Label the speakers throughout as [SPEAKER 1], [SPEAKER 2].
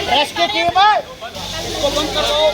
[SPEAKER 1] Rescue team है, इसको बंद करो।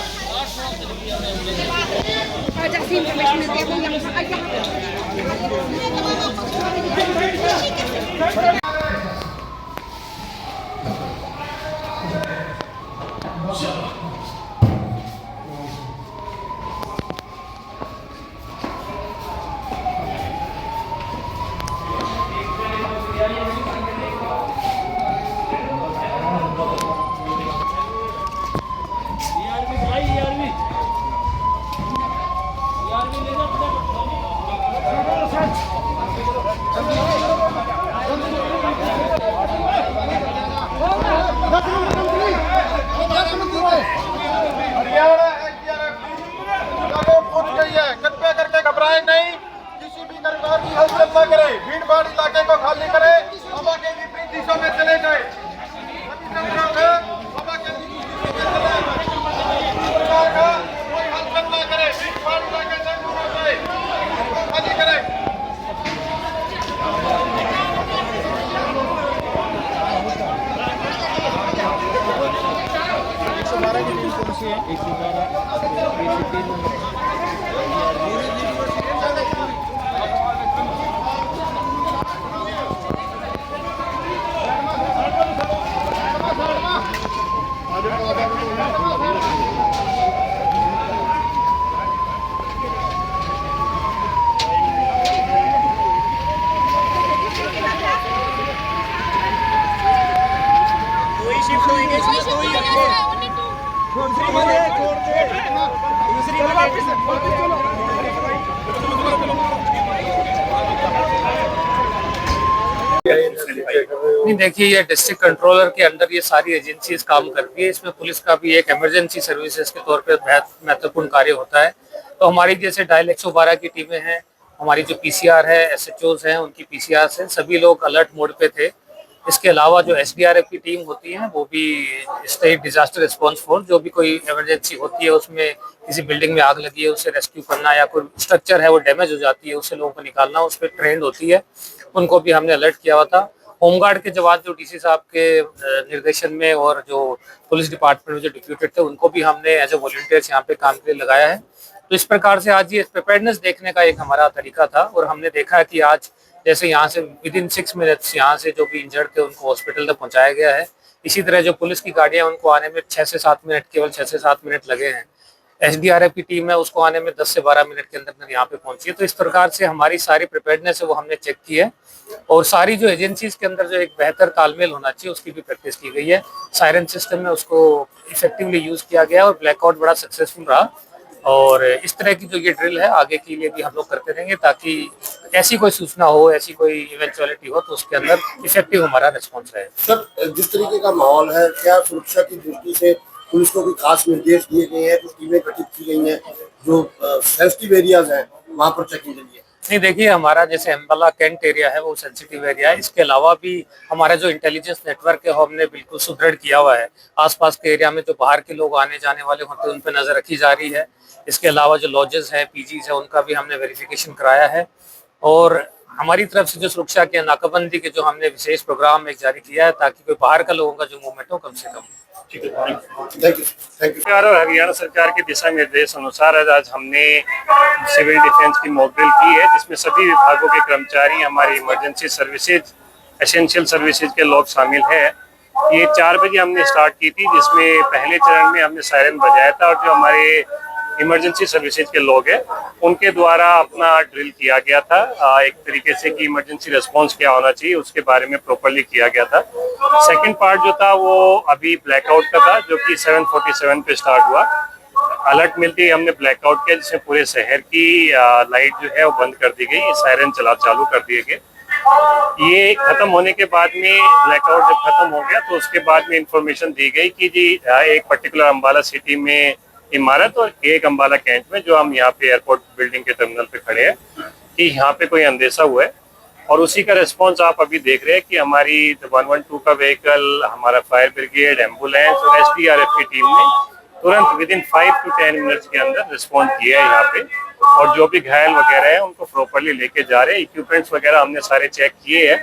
[SPEAKER 1] कृपया करके घबराएं नहीं, किसी भी प्रकार की हलचल न करें, भीड़ भाड़ इलाके को खाली करें, हवा के विपरीत दिशा में चले जाए। हवा के विपरीत दिशा में चले जाए, कोई हलचल न करे, भीड़ भाड़ इलाके से दूर हो जाए, खाली करें।
[SPEAKER 2] नहीं, देखिए ये डिस्ट्रिक्ट कंट्रोलर के अंडर ये सारी एजेंसीज काम करती है। इसमें पुलिस का भी एक इमरजेंसी सर्विसेज के तौर पे महत्वपूर्ण कार्य होता है। तो हमारी जैसे डायल 112 की टीमें हैं, हमारी जो पीसीआर है, एसएचओज हैं, उनकी पीसीआर से सभी लोग अलर्ट मोड पे थे। इसके अलावा जो एसडीआरएफ की टीम होती है, वो भी स्टेट डिजास्टर रिस्पांस फोर्स, जो भी कोई इमरजेंसी होती है, उसमें किसी बिल्डिंग में आग लगी है उसे रेस्क्यू करना, या कोई स्ट्रक्चर है वो डैमेज हो जाती है उससे लोगों को निकालना, उस पर ट्रेंड होती है, उनको भी हमने अलर्ट किया हुआ था। होमगार्ड के जवान जो डीसी साहब के निर्देशन में और जो पुलिस डिपार्टमेंट में जो डिप्यूटेड थे, उनको भी हमने एज ए वॉलंटियर्स यहाँ पे काम के लिए लगाया है। तो इस प्रकार से आज ये प्रिपेयर्डनेस देखने का एक हमारा तरीका था, और हमने देखा कि आज जैसे यहाँ से विदिन 6 मिनट्स यहाँ से जो भी इंजर्ड थे उनको हॉस्पिटल तक पहुँचाया गया है। इसी तरह जो पुलिस की गाड़ियाँ, उनको आने में 6 से 7 मिनट, केवल 6 से 7 मिनट लगे हैं। एसडीआरएफ की टीम है, उसको आने में 10 से 12 मिनट के अंदर यहाँ पे पहुंची है। तो इस प्रकार से हमारी सारी प्रिपेयर्डनेस है वो हमने चेक की है, और सारी जो एजेंसीज के अंदर जो एक बेहतर तालमेल होना चाहिए उसकी भी प्रैक्टिस की गई है। सायरन सिस्टम में उसको इफेक्टिवली यूज किया गया और ब्लैकआउट बड़ा सक्सेसफुल रहा। और इस तरह की जो ये ड्रिल है आगे के लिए भी हम लोग करते रहेंगे, ताकि ऐसी कोई सूचना हो, ऐसी कोई इवेंचुअलिटी हो तो उसके अंदर इफेक्टिव हमारा रिस्पॉन्स रहे।
[SPEAKER 3] सर, जिस तरीके का माहौल है, क्या सुरक्षा की दृष्टि से पुलिस को कोई खास निर्देश दिए गए हैं, कुछ टीमें गठित की गई हैं जो सेंसिटिव एरियाज हैं वहां पर चेकिंग के लिए?
[SPEAKER 2] नहीं, देखिए हमारा जैसे अम्बाला कैंट एरिया है वो सेंसिटिव एरिया है। इसके अलावा भी हमारा जो इंटेलिजेंस नेटवर्क है हमने बिल्कुल सुदृढ़ किया हुआ है। आसपास के एरिया में जो बाहर के लोग आने जाने वाले होते हैं उन पर नजर रखी जा रही है। इसके अलावा जो लॉजेस हैं, पीजीज है, उनका भी हमने वेरिफिकेशन कराया है। और हमारी तरफ से जो सुरक्षा के नाकाबंदी के जो हमने विशेष प्रोग्राम एक जारी किया है, ताकि कोई बाहर का लोगों का जो मूवमेंट हो कम से कम।
[SPEAKER 4] सरकार और हरियाणा सरकार के दिशा निर्देश अनुसार आज हमने सिविल डिफेंस की मॉक ड्रिल की है, जिसमें सभी विभागों के कर्मचारी, हमारी इमरजेंसी सर्विसेज, एसेंशियल सर्विसेज के लोग शामिल हैं। ये 4 बजे हमने स्टार्ट की थी, जिसमें पहले चरण में हमने सायरन बजाया था, और जो हमारे इमरजेंसी सर्विसेज के लोग हैं उनके द्वारा अपना ड्रिल किया गया था। एक तरीके से कि इमरजेंसी रिस्पांस क्या होना चाहिए उसके बारे में प्रॉपर्ली किया गया था। सेकंड पार्ट जो था वो अभी ब्लैकआउट का था, जो कि 7:47 पे स्टार्ट हुआ। अलर्ट मिलते ही हमने ब्लैकआउट किया, जिसमें पूरे शहर की लाइट जो है वो बंद कर दी गई, सायरन चालू कर दिए गए। ये खत्म होने के बाद में, ब्लैकआउट जब खत्म हो गया तो उसके बाद में इंफॉर्मेशन दी गई कि जी एक पर्टिकुलर अम्बाला सिटी में इमारत और एक अंबाला कैंट में, जो हम यहाँ पे एयरपोर्ट बिल्डिंग के टर्मिनल पे खड़े हैं, कि यहाँ पे कोई अंदेशा हुआ है। और उसी का रिस्पॉन्स आप अभी देख रहे हैं कि हमारी 112 का व्हीकल, हमारा फायर ब्रिगेड, एम्बुलेंस और SDRF की टीम ने तुरंत विद इन 5 to 10 मिनट्स के अंदर रिस्पॉन्ड किया है यहाँ पे। और जो भी घायल वगैरह है उनको प्रॉपरली लेके जा रहे हैं। इक्विपमेंट्स वगैरह हमने सारे चेक किए हैं,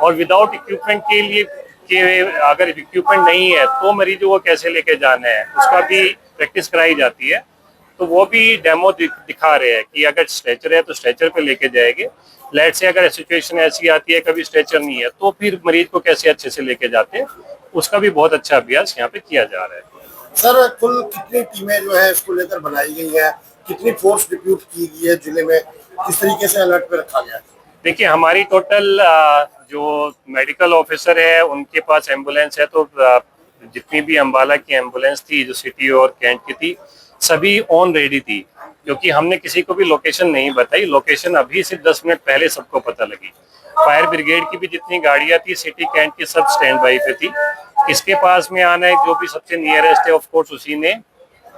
[SPEAKER 4] और विदाउट इक्विपमेंट के लिए कि अगर इक्विपमेंट नहीं है तो मरीजों को कैसे लेके जाना है, उसका भी प्रैक्टिस कराई जाती है। तो वो भी डेमो दिखा रहे हैं कि अगर स्ट्रेचर है तो स्ट्रेचर पे लेके जाएंगे। लेट से अगर सिचुएशन ऐसी आती है कभी स्ट्रेचर नहीं है तो फिर मरीज को कैसे अच्छे से लेके जाते हैं, उसका भी बहुत अच्छा अभ्यास यहाँ पे किया जा रहा है।
[SPEAKER 3] सर, कुल कितनी टीमें जो है इसको लेकर बनाई गई है, कितनी फोर्स डिप्यूट की गई है जिले में, किस तरीके से अलर्ट पे रखा गया है?
[SPEAKER 4] देखिए, हमारी टोटल जो मेडिकल ऑफिसर है उनके पास एम्बुलेंस है, तो जितनी भी अंबाला की एम्बुलेंस थी जो सिटी और कैंट की थी, सभी ऑन रेडी थी, क्योंकि हमने किसी को भी लोकेशन नहीं बताई। लोकेशन अभी सिर्फ 10 मिनट पहले सबको पता लगी। फायर ब्रिगेड की भी जितनी गाड़ियां थी सिटी कैंट की, सब स्टैंड बाई पे थी। इसके पास में आना है जो भी सबसे नियरेस्ट है, ऑफ कोर्स उसी ने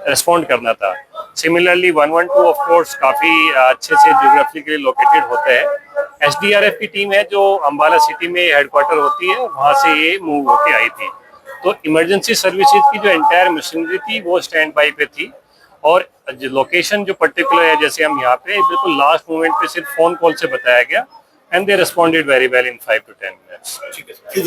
[SPEAKER 4] रिस्पॉन्ड करना था। सिमिलरली 112 ऑफ कोर्स काफी अच्छे से ज्योग्राफिकली लोकेटेड होता है। SDRF की टीम है जो अंबाला सिटी में हेडक्वार्टर होती है, वहां से ये मूव होके आई थी। तो इमरजेंसी सर्विसेज की जो एंटायर मशीनरी थी वो स्टैंड बाई पे थी। और जो लोकेशन जो पर्टिकुलर है, जैसे हम यहाँ पे बिल्कुल लास्ट मोमेंट पे सिर्फ फोन कॉल से बताया गया, and they responded very well in 5 to 10 minutes.
[SPEAKER 3] ठीक है।